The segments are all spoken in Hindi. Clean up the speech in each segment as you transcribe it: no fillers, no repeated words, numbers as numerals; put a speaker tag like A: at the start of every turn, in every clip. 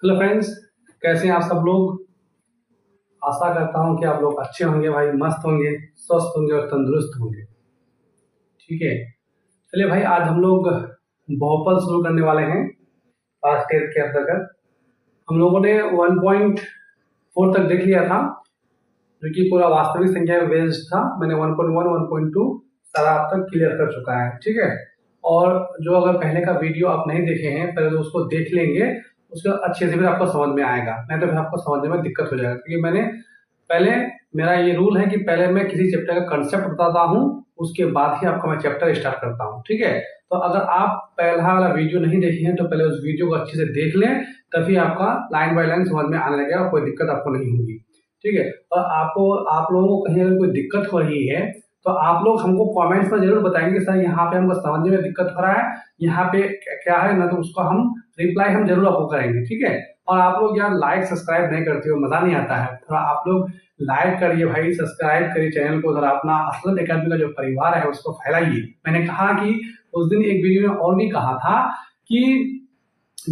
A: हेलो फ्रेंड्स, कैसे हैं आप सब लोग। आशा करता हूं कि आप लोग अच्छे होंगे भाई, मस्त होंगे, स्वस्थ होंगे और तंदुरुस्त होंगे। ठीक है, चलिए भाई, आज हम लोग बहुपद शुरू करने वाले हैं। पास्ट टेंस के अंतर्गत हम लोगों ने 1.4 तक देख लिया था, जो कि पूरा वास्तविक संख्या में बेस्ड था। मैंने 1.1 1.2 सारा आप तक क्लियर कर चुका है। ठीक है, और जो अगर पहले का वीडियो आप नहीं देखे हैं, पहले तो उसको देख लेंगे, उसका अच्छे से फिर आपको समझ में आएगा। नहीं तो फिर आपको समझने में दिक्कत हो जाएगा, क्योंकि मैंने पहले, मेरा ये रूल है कि पहले मैं किसी चैप्टर का कंसेप्ट बताता हूँ, उसके बाद ही आपका मैं चैप्टर स्टार्ट करता हूँ। ठीक है, तो अगर आप पहला वाला वीडियो नहीं देखे हैं तो पहले उस वीडियो को अच्छे से देख लें, तभी आपका लाइन बाय लाइन समझ में आने लगेगा, कोई दिक्कत आपको नहीं होगी। ठीक है, और आप लोगों को कहीं अगर कोई दिक्कत हो रही है तो आप लोग हमको कमेंट्स में जरूर बताएंगे, सर यहाँ पे हमको समझने में दिक्कत हो रहा है, यहाँ पे क्या है ना, तो उसको हम रिप्लाई हम जरूर आपको करेंगे। ठीक है, और आप लोग यार लाइक सब्सक्राइब नहीं करते हो, मजा नहीं आता है। थोड़ा आप लोग लाइक करिए भाई, सब्सक्राइब करिए चैनल को, थोड़ा अपना असलत एकेडमी का जो परिवार है उसको फैलाइए। मैंने कहा कि उस दिन एक वीडियो में और भी कहा था कि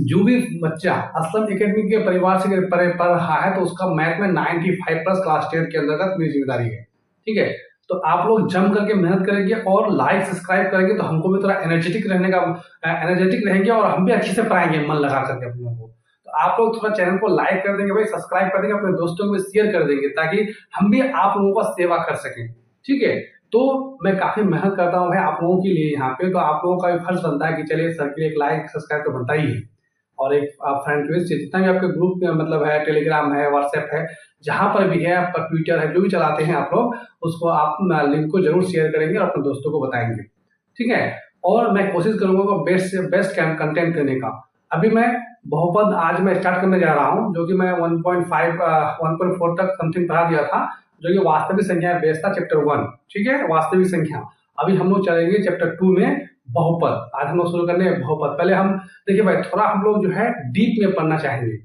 A: जो भी बच्चा असलम एकेडमी के परिवार से पढ़ रहा है तो उसका मैथ में 95 प्लस क्लास 10 के अंतर्गत मेरी जिम्मेदारी है। ठीक है, तो आप लोग जम करके मेहनत करेंगे और लाइक सब्सक्राइब करेंगे तो हमको भी थोड़ा एनर्जेटिक रहेंगे और हम भी अच्छे से पढ़ाएंगे मन लगा करके अपने लोगों को। तो आप लोग थोड़ा चैनल को लाइक कर देंगे भाई, सब्सक्राइब कर देंगे, अपने दोस्तों को शेयर कर देंगे, ताकि हम भी आप लोगों का सेवा कर सकें। ठीक है, तो मैं काफी मेहनत करता हूँ भाई आप लोगों के लिए यहाँ पे, तो आप लोगों का भी फर्ज बनता है कि चलिए सर के लिए एक लाइक सब्सक्राइब तो बनता ही है। और एक आप फ्रेंड रिक्वेस्ट, जितना भी आपके ग्रुप में मतलब है, टेलीग्राम है, व्हाट्सएप है, जहां पर भी है, आपका ट्विटर है, जो भी चलाते हैं आप लोग, उसको आप लिंक को जरूर शेयर करेंगे और अपने दोस्तों को बताएंगे। ठीक है, और मैं कोशिश करूंगा बेस्ट से बेस्ट कंटेंट देने का। अभी मैं बहुपद आज मैं स्टार्ट करने जा रहा हूं, जो कि मैं 1.5 1.4 तक समथिंग पढ़ा दिया था, जो कि वास्तविक संख्या बेस्ड था, चैप्टर 1। ठीक है, वास्तविक संख्या। अभी हम लोग चलेंगे चैप्टर 2 में, बहुपद। आज हम लोग शुरू करने बहुपद। पहले हम देखिए भाई, थोड़ा हम लोग जो है डीप में पढ़ना चाहेंगे,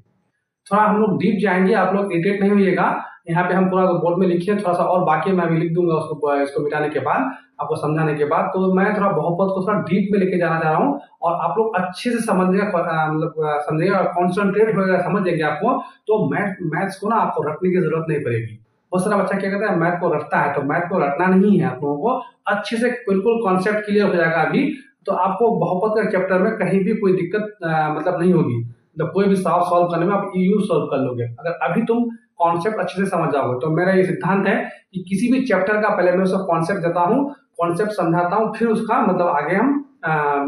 A: थोड़ा हम लोग डीप जाएंगे। आप लोग इरिटेट नहीं होइएगा, यहाँ पे हम पूरा बोर्ड में लिखिए थोड़ा सा, और बाकी मैं भी लिख दूंगा उसको, इसको मिटाने के बाद, आपको समझाने के बाद। तो मैं थोड़ा बहुपद को थोड़ा डीप में लेके जाना चाह रहा हूँ, और आप लोग अच्छे से समझिएगा, मतलब समझिएगा और कॉन्सेंट्रेट होगा, समझ जाएंगे आपको। तो मैथ्स को ना आपको रटने की जरूरत नहीं पड़ेगी। बहुत सारा बच्चा क्या कहता है, मैथ को रटता है, तो मैथ को रटना नहीं है। आप लोगों को अच्छे से बिल्कुल कॉन्सेप्ट क्लियर हो जाएगा अभी, तो आपको बहुपद का चैप्टर में कहीं भी कोई दिक्कत मतलब नहीं होगी। जब कोई भी सॉल्व करने में आप यूं सॉल्व कर लोगे, अगर अभी तुम कॉन्सेप्ट अच्छे से समझ जाओगे। तो मेरा ये सिद्धांत है कि किसी भी चैप्टर का पहले मैं उसका कॉन्सेप्ट देता हूँ, कॉन्सेप्ट समझाता हूँ, फिर उसका मतलब आगे हम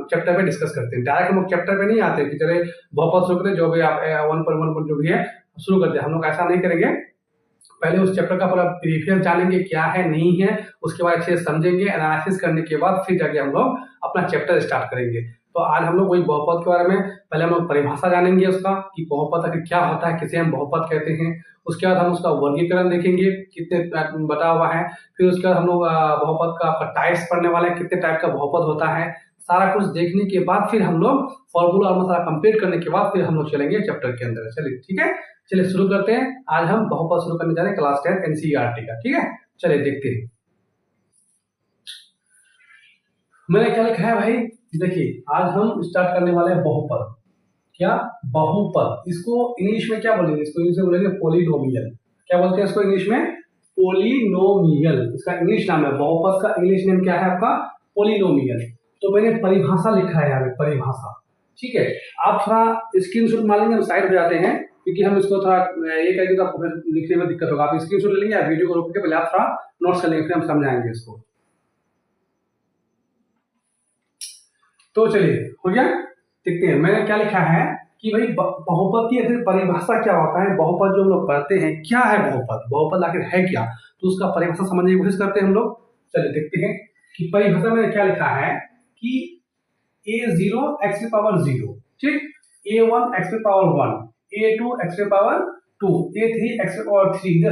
A: चैप्टर पे डिस्कस करते हैं। डायरेक्ट हम लोग चैप्टर पे नहीं आते कि चले बहुपद शुरू करें, जो भी आप 1.1 जो भी है शुरू करते हैं। हम लोग ऐसा नहीं करेंगे, पहले उस चैप्टर का पूरा प्रीवियस जानेंगे क्या है नहीं है, उसके बाद अच्छे से समझेंगे, एनालिसिस करने के बाद फिर जाके हम लोग अपना चैप्टर स्टार्ट करेंगे। तो आज हम लोग वही बहुपद के बारे में, पहले हम लोग परिभाषा जानेंगे उसका कि बहुपद आखिर क्या होता है, किसे हम बहुपद कहते हैं। उसके बाद हम उसका वर्गीकरण देखेंगे, कितने बटा हुआ है। फिर उसके बाद हम लोग बहुपद का आपका टाइप्स पढ़ने वाले हैं, कितने टाइप का बहुपद होता है। सारा कुछ देखने के बाद फिर हम लोग फॉर्मूला और सारा कंप्लीट करने के बाद फिर हम लोग चलेंगे चैप्टर के अंदर। चलिए ठीक है, चलिए शुरू करते हैं। आज हम बहुपद शुरू करने जा रहे हैं क्लास 10 एनसीईआरटी का। ठीक है, चलिए देखते हैं मैंने क्या लिखा है भाई। देखिए, आज हम स्टार्ट करने वाले हैं बहुपद। क्या? बहुपद। इसको इंग्लिश में क्या बोलेंगे? इसको इंग्लिश में बोलेंगे पोलिनोमियल। क्या बोलते हैं इसको इंग्लिश में? पोलिनोमियल। इसका इंग्लिश नाम है, बहुपद का इंग्लिश नेम क्या है आपका? पोलिनोमियल। तो मैंने परिभाषा लिखा है यहाँ पे, परिभाषा। ठीक है, आप थोड़ा स्क्रीनशॉट मार लेंगे, हम साइड हो जाते हैं, क्योंकि हम इसको थोड़ा ये करेंगे तो आपको लिखने में दिक्कत होगा। आप स्क्रीनशॉट ले लेंगे या वीडियो को रोक के पहले आप थोड़ा नोट्स कर लेंगे, फिर हम समझाएंगे इसको। तो चलिए, हो गया, देखते हैं मैंने क्या लिखा है कि भाई बहुपद की आखिर परिभाषा क्या होता है। बहुपद जो हम लोग पढ़ते हैं, क्या है बहुपद, बहुपद आखिर है क्या, तो उसका परिभाषा समझने की कोशिश करते हैं हम लोग। चलिए देखते हैं कि परिभाषा में क्या लिखा है कि a0 x की पावर 0, ठीक, a1 x की पावर 1, a2 x की पावर 2, a3 x की पावर 3,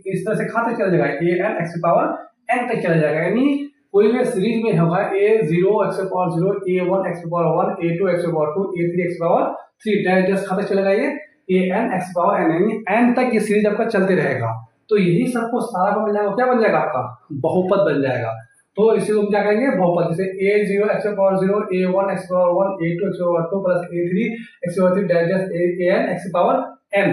A: इस तरह से खाते चल जाएगा, an x की पावर n तक चला जाएगा। यानी कोई भी सीरीज में होगा a0 x की पावर 0, a1 x की पावर 1, a2 x की पावर 2, a3 x की पावर 3, जस्ट खाते चलेगा ये an x की पावर n, यानी n तक ये सीरीज आपका चलते रहेगा। तो यही सबको सारा को मिल जाएगा, क्या बन जाएगा आपका? बहुपद बन जाएगा। तो इसी को हम क्या करेंगे, बहुपद। जैसे a0 x power 0, a1 x power 1, a2 x power 2 plus a3 x power 3 digest an x power n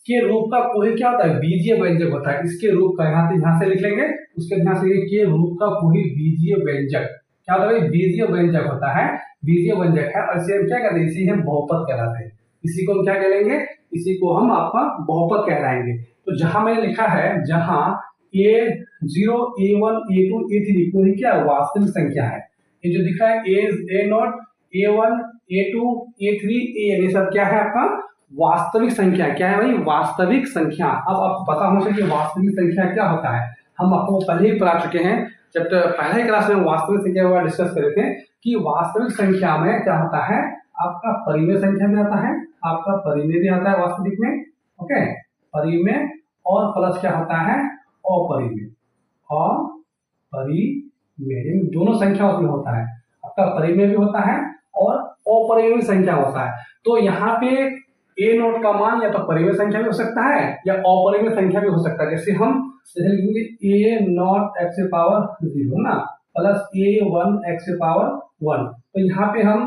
A: के रूप का कोई क्या होता है, बीजीय व्यंजक होता है। इसके रूप का यहाँ से लिख लेंगे, उसके ध्यान से के रूप का कोई बीजीय व्यंजक क्या होता है, बीजीय व्यंजक होता है, बीजीय व्यंजक है। और इसे हम क्या कहते हैं, इसी हम बहुपद कहलाते हैं। इसी को हम क्या कहेंगे, इसी को हम आपका बहुपद कहलाएंगे। तो जहां मैंने लिखा है, जहां a0 a1 a2 a3 कोई क्या वास्तविक संख्या है, ये जो दिखा है a0 a1 a2 a3 a, ये सब क्या है आपका वास्तविक संख्या। क्या है भाई, वास्तविक संख्या। अब आपको पता होना चाहिए कि वास्तविक संख्या क्या होता है। हम आपको पहले ही पढ़ा चुके हैं, जब पहले क्लास में वास्तविक संख्या के बारे में डिस्कस करे थे कि वास्तविक संख्या में क्या होता है, आपका परिमेय संख्या में आता है, आपका परिमेय भी आता है वास्तविक में, ओके, परिमेय और प्लस क्या होता है, अपरिमेय। और परिमेय दोनों संख्या उसमें होता है, आपका परिमेय भी होता है और अपरिमेय संख्या होता है। तो यहाँ पे a नोट का मान या तो परिमेय संख्या भी हो सकता है या अपरिमेय संख्या भी हो सकता है। जैसे हम लिखेंगे a नॉट x पावर 0 ना प्लस a1 x पावर 1, तो यहाँ पे हम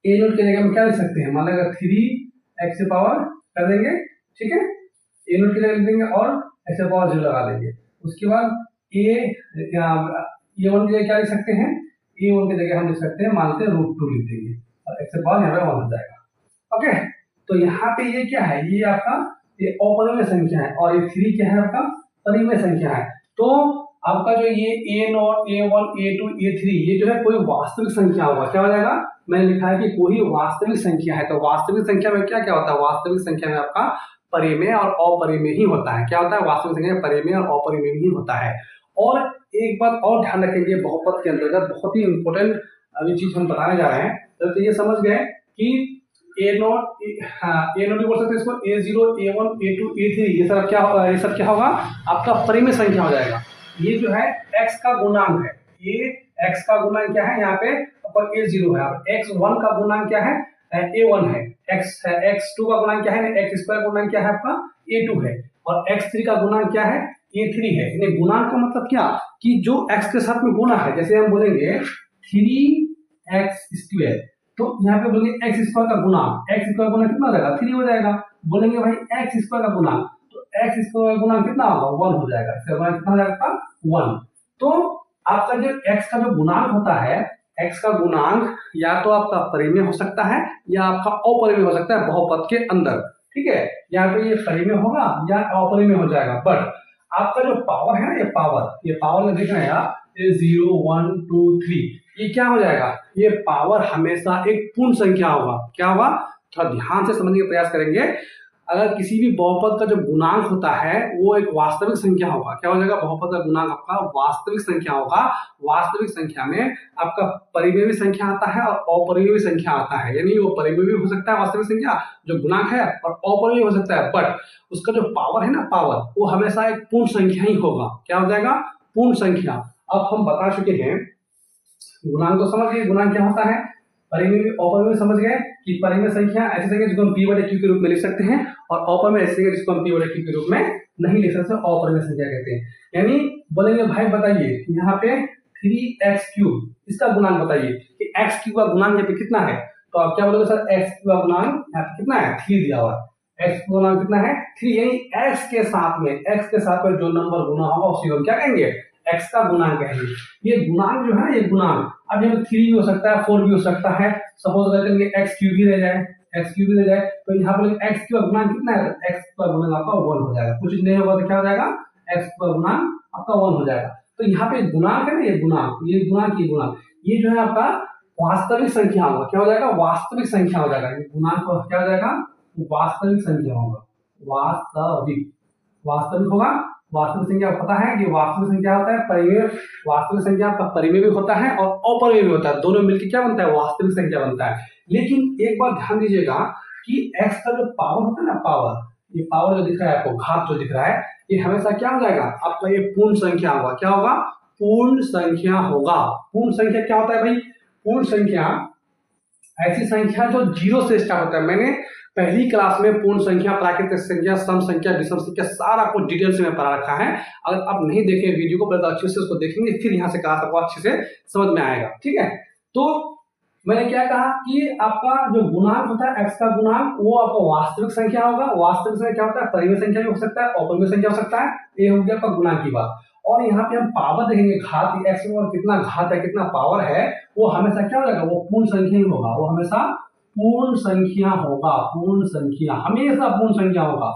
A: a नोट की जगह में क्या लिख सकते हैं, मान लो 3x पावर कर देंगे, ठीक है, a नोट की जगह लिख देंगे और x पावर 0 लगा देंगे। उसके बाद a1 की जगह क्या लिख सकते हैं, a1 की जगह हम लिख सकते हैं, मानते हैं √2 लिख देंगे और x पावर यहाँ पे 1 हो जाएगा, ओके। तो यहाँ पे ये क्या है, ये आपका ये अपरिमेय संख्या है और ये 3 क्या है, आपका परिमेय संख्या है। तो आपका जो ये a not a1 a2 a3 ये जो है कोई वास्तविक संख्या होगा, क्या हो जाएगा, मैंने लिखा है कि कोई वास्तविक संख्या है। तो वास्तविक संख्या में क्या क्या होता है, वास्तविक संख्या में आपका परिमेय और अपरिमेय ही होता है। क्या होता है, वास्तविक संख्या में परिमेय और अपरिमेय ही होता है। और एक बात और ध्यान रखेंगे, बहुपद के अंतर्गत बहुत ही इंपॉर्टेंट अभी चीज हम बताने जा रहे हैं। तो ये समझ गए कि a नॉट बोल सकते हैं इसको, a0 a1 a2 a3 ये सब क्या होगा, ये सब क्या होगा, आपका परिमेय संख्या हो जाएगा। ये जो है x का गुणांक है, ये x का गुणांक क्या है, यहाँ पे a0 है, x1 का गुणांक क्या है, a1 है, x2 का गुणांक क्या है, x स्क्वायर गुणांक क्या है आपका a2 है, और x3 का गुणांक क्या है, a3 है। यानी गुणांक का मतलब क्या, कि जो x के साथ में गुणा है, जैसे हम बोलेंगे 3x², तो यहाँ पे बोलेंगे एक्स स्क्वायर का गुणांक, एक्स स्क्वायर गुणांक कितना हो जाएगा, 3 हो जाएगा। बोलेंगे भाई एक्स स्क्वायर का गुणांक, तो एक्स स्क्वायर का गुणांक कितना होगा, 1 हो जाएगा। इसका गुणांक कितना हो जाएगा, 1। तो आपका जो एक्स का जो गुणांक होता है, एक्स का गुणांक या तो आपका परिमेय हो सकता है या आपका अपरिमेय हो सकता है बहुपद के अंदर, ठीक है। यहाँ पे ये परिमेय होगा या अपरिमेय हो जाएगा। बट आपका जो पावर है ना, ये पावर में देख रहे हैं आप, 0 1 2 3, ये क्या हो जाएगा, ये पावर हमेशा एक पूर्ण संख्या होगा। क्या होगा, थोड़ा ध्यान से समझने का प्रयास करेंगे। अगर किसी भी बहुपद का जो गुणांक होता है वो एक वास्तविक संख्या होगा, क्या हो जाएगा, बहुपद का गुणांक आपका वास्तविक संख्या होगा। वास्तविक संख्या में आपका परिमेय भी संख्या आता है और अपरिमेय भी संख्या आता है। यानी वो परिमेय भी हो सकता है वास्तविक संख्या जो गुणांक है, और अपरिमेय हो सकता है, बट उसका जो पावर है ना, पावर वो हमेशा एक पूर्ण संख्या ही होगा। क्या हो जाएगा, पूर्ण संख्या। अब हम बता चुके हैं, गुणांक को समझ गए, गुणांक क्या होता है, परिमेय भी अपरिमेय समझ गए कि परिमेय संख्या ऐसी संख्या जिसको हम p/q के रूप में लिख सकते हैं, और अपरिमेय ऐसी संख्या जिसको हम p/q के रूप में नहीं लिख सकते, अपरिमेय संख्या कहते हैं। यानी बोलेंगे भाई बताइए यहाँ पे 3x3 इसका गुणांक बताइए कि x3 का गुणांक यहाँ पे कितना है, तो आप क्या बोलोगे, सर x3 का गुणांक यहाँ पे कितना है, 3 दिया हुआ है। x का गुणांक कितना है, 3। यानी x के साथ में जो नंबर गुना होगा उसी को क्या कहेंगे, x का गुणांक है। ये गुणांक जो है ना, ये गुणांक अब यहाँ 3 भी हो सकता है, 4 भी हो सकता है। सपोज करके x3 भी रह जाए, तो यहाँ पर x का गुणांक कितना है, तो x का गुणांक आपका 1 हो जाएगा। कुछ नहीं होगा तो क्या हो जाएगा, x का गुणांक आपका 1 हो जाएगा। तो यहाँ पे गुणांक है ना, ये गुणांक ये जो है आपका वास्तविक संख्या होगा। क्या हो जाएगा, वास्तविक संख्या हो जाएगा। ये गुणांक क्या हो जाएगा, वास्तविक संख्या होगा। वास्तविक होगा। वास्तविक संख्या पता है कि वास्तविक संख्या होता है परिमेय, वास्तविक संख्या का परिमेय भी होता है और अपरिमेय भी होता है, दोनों मिलकर क्या बनता है, वास्तविक संख्या बनता है। लेकिन एक बात ध्यान दीजिएगा कि x का जो पावर होता है ना, ये पावर जो दिख रहा है आपको, घात जो दिख रहा है, ये हमेशा क्या हो जाएगा, आपका ये पूर्ण संख्या होगा। क्या होगा, पूर्ण संख्या होगा। पूर्ण संख्या क्या होता है भाई, पूर्ण संख्या ऐसी संख्या जो जीरो से स्टार्ट होता है। मैंने पहली क्लास में पूर्ण संख्या, प्राकृतिक संख्या, सम संख्या, विषम संख्या सारा कुछ डिटेल से मैं पढ़ा रखा है। अगर आप नहीं देखें वीडियो को पहले तो अच्छे से उसको देखेंगे, फिर यहाँ से क्लास आपको अच्छे से समझ में आएगा। ठीक है, तो मैंने क्या कहा कि आपका जो गुणांक होता है, एक्स का गुणांक, वो आपका वास्तविक संख्या होगा। वास्तविक संख्या क्या होता है? परिमेय संख्या भी हो सकता है, अपरिमेय संख्या हो सकता है। ये हो गया आपका गुणांक की बात। और यहाँ पे हम पावर देखेंगे, घात, एक्स में और कितना घात है, कितना पावर है, वो हमेशा क्या हो जाएगा? वो पूर्ण संख्या ही होगा। वो हमेशा पूर्ण संख्या होगा। पूर्ण संख्या हमेशा पूर्ण संख्या होगा।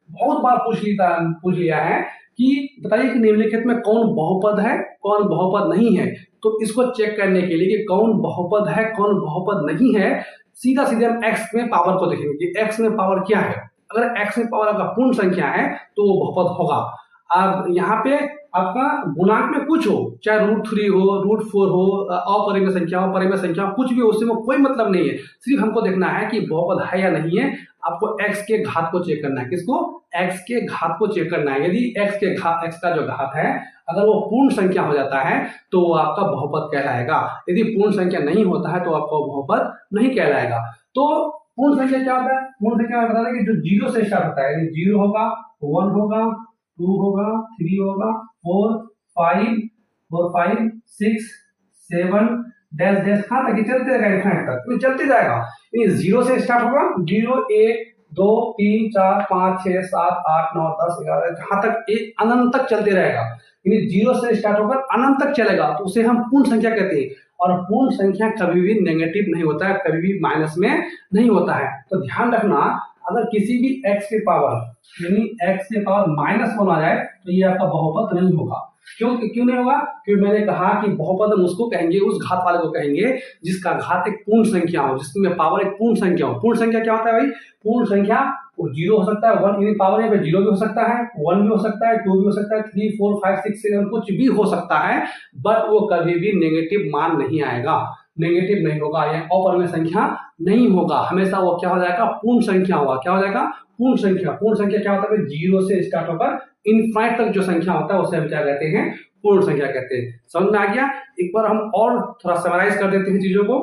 A: बहुत बार पूछ लिया है कि बताइए कि निम्नलिखित में कौन बहुपद है, कौन बहुपद नहीं है। तो इसको चेक करने के लिए कि कौन बहुपद है, कौन बहुपद नहीं है, सीधा सीधा हम एक्स में पावर को देखेंगे कि एक्स में पावर क्या है। अगर एक्स में पावर आपका पूर्ण संख्या है तो वो बहुपद होगा। अब यहाँ पे आपका गुणांक में कुछ हो, चाहे √3 हो, √4 हो, अपरिमेय संख्या हो, परिमेय संख्या हो, कुछ भी हो, उससे कोई मतलब नहीं है। सिर्फ हमको देखना है कि बहुपद है या नहीं है। आपको x के घात को चेक करना है। किसको? x के घात को चेक करना है। यदि x का जो घात है अगर वो पूर्ण संख्या हो जाता है तो वो आपका बहुपद कहलाएगा। यदि पूर्ण संख्या नहीं होता है तो आपका बहुपद नहीं कहलाएगा। तो पूर्ण संख्या क्या होता है? पूर्ण संख्या में बता दें कि जो जीरो से स्टार्ट होता है, यदि 0 होगा, 1 होगा, 2 होगा, 3 होगा, 4, 5, 6, 7 डैश डैश कहाँ तक चलते रहेगा, इनफाइनाइट तक तो चलते जाएगा। ये 0 से स्टार्ट होगा, 0, 1, 2, 3, 4, 5, 6, 7, 8, 9, 10, 11 जहां तक एक अनंत तक चलते रहेगा। यानी 0 से स्टार्ट होकर अनंत तक चलेगा तो उसे हम पूर्ण संख्या कहते हैं। और पूर्ण संख्या कभी भी नेगेटिव नहीं होता है, कभी भी माइनस में नहीं होता है। तो ध्यान रखना, अगर किसी भी x के पावर यानी x के पावर -1 आ जाए तो ये आपका बहुपद नहीं होगा। क्यों नहीं होगा? क्योंकि मैंने कहा कि बहुपद हम उसको कहेंगे, उस घात वाले को कहेंगे जिसका घात एक पूर्ण संख्या हो, जिसमें पावर एक पूर्ण संख्या हो। पूर्ण संख्या क्या होता है भाई? पूर्ण संख्या वो 0 हो सकता है, 1 यानी पावर यहाँ पे 0 भी हो सकता है, 1 भी हो सकता है, 2 भी हो सकता है, 3, 4, 5, 6, 7 कुछ भी हो सकता है, बट वो कभी भी नेगेटिव मान नहीं आएगा, नेगेटिव नहीं होगा, या अपरिमेय संख्या नहीं होगा। हमेशा वो क्या हो जाएगा? पूर्ण संख्या होगा। क्या हो जाएगा? पूर्ण संख्या। पूर्ण संख्या क्या होता है? 0 से स्टार्ट होकर इनफाइनाइट तक जो संख्या होता है उसे हम क्या कहते हैं? पूर्ण संख्या कहते हैं। समझ में आ गया? एक बार हम और थोड़ा समराइज कर देते हैं चीजों को,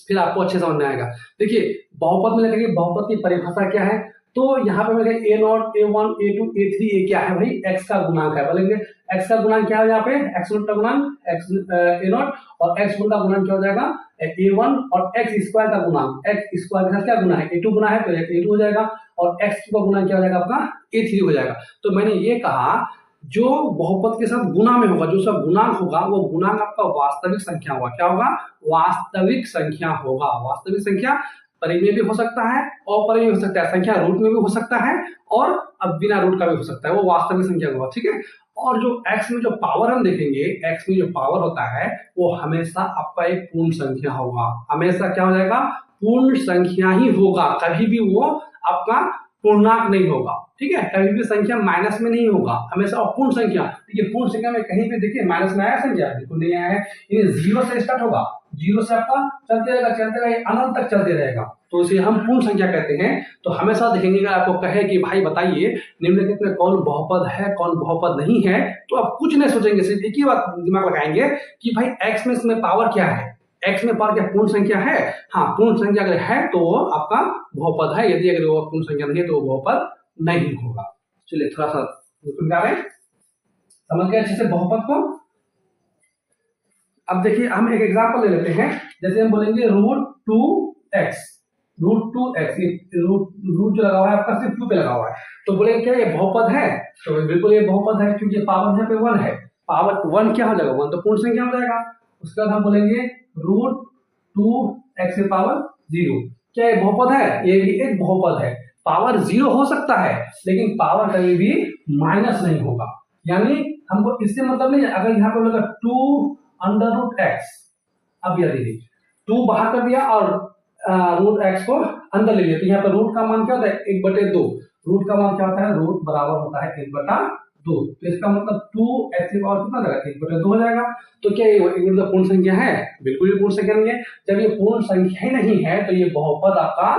A: फिर आपको अच्छे समझ में आएगा। देखिए बहुपद में लिखेंगे, बहुपद की परिभाषा क्या है? तो यहाँ पे मेरे a0, a1, a2, a3 ये क्या है भाई? x का गुणांक है। बोलेंगे x का गुणांक क्या है? यहाँ पे x0 का गुणांक a0 और x1 का गुणांक क्या हो जाएगा? a1 और x स्क्वायर का गुणांक, x स्क्वायर के साथ क्या गुना है? a2 गुना है तो a2 हो जाएगा और x का गुणांक क्या हो जाएगा? आपका a3 हो जाएगा। तो मैंने ये कहा जो बहुपद के साथ गुना में होगा, जो उसका गुणांक होगा, वो गुणांक आपका वास्तविक संख्या होगा। क्या होगा? वास्तविक संख्या होगा। वास्तविक संख्या परिमेय भी हो सकता है, अपरिमेय हो सकता है, संख्या रूट में भी हो सकता है और अब बिना रूट का भी हो सकता है, वो वास्तविक संख्या होगा। ठीक है। और जो x में जो पावर हम देखेंगे, x में जो पावर होता है वो हमेशा आपका एक पूर्ण संख्या होगा। हमेशा क्या हो जाएगा? पूर्ण संख्या ही होगा, कभी भी वो आपका पूर्णांक नहीं होगा। ठीक है, कभी भी संख्या माइनस में नहीं होगा, हमेशा पूर्ण संख्या। देखिए पूर्ण संख्या में कहीं पे देखिए माइनस में आया संख्या? बिल्कुल नहीं आया है। ये 0 से स्टार्ट होगा, 0 से आपका चलते रहेगा अनंत तक चलते रहेगा, तो इसे हम पूर्ण संख्या कहते हैं। तो हमेशा देखेंगे अगर आपको कहे कि भाई बताइए निम्नलिखित में कौन बहुपद है, कौन बहुपद नहीं है, तो आप कुछ नहीं सोचेंगे, सिर्फ एक ही बात दिमाग लगाएंगे कि भाई एक्स में इसमें पावर क्या है? एक्स में पावर क्या पूर्ण संख्या है? हाँ, पूर्ण संख्या अगर है तो वो आपका बहुपद है, यदि अगर वो पूर्ण संख्या नहीं है तो वो बहुपद नहीं होगा। चलिए थोड़ा सा समझ रहे, समझ गए अच्छे से बहुपद को। अब देखिए हम एक एग्जांपल ले लेते हैं, जैसे हम बोलेंगे √2x, √2x, रूट जो लगा हुआ है आपका सिर्फ 2 पे लगा हुआ है, तो बोलेंगे क्या ये बहुपद है? तो बिल्कुल ये बहुपद है, क्योंकि पावर यहाँ पे 1 है। पावर 1 क्या हो जाएगा? 1 तो पूर्ण संख्या हो जाएगा। उसके बाद हम बोलेंगे √2x 0, क्या ये बहुपद है? ये भी एक बहुपद है। पावर 0 हो सकता है लेकिन पावर कभी भी माइनस नहीं होगा। यानी हमको इससे मतलब नहीं है, अगर यहाँ पे बोलेगा 2√x, अब यह देखिए 2 बाहर कर दिया और √x को अंदर ले लिया, तो यहाँ पे रूट का मान क्या होता है? 1/2। रूट का मान क्या होता है? रूट बराबर होता है 1/2, तो इसका मतलब 2x और कितना जाएगा? 1/2 हो जाएगा। तो क्या ये पूर्ण संख्या है? बिल्कुल भी पूर्ण संख्या नहीं है। जब ये पूर्ण संख्या ही नहीं है तो ये बहुपद आपका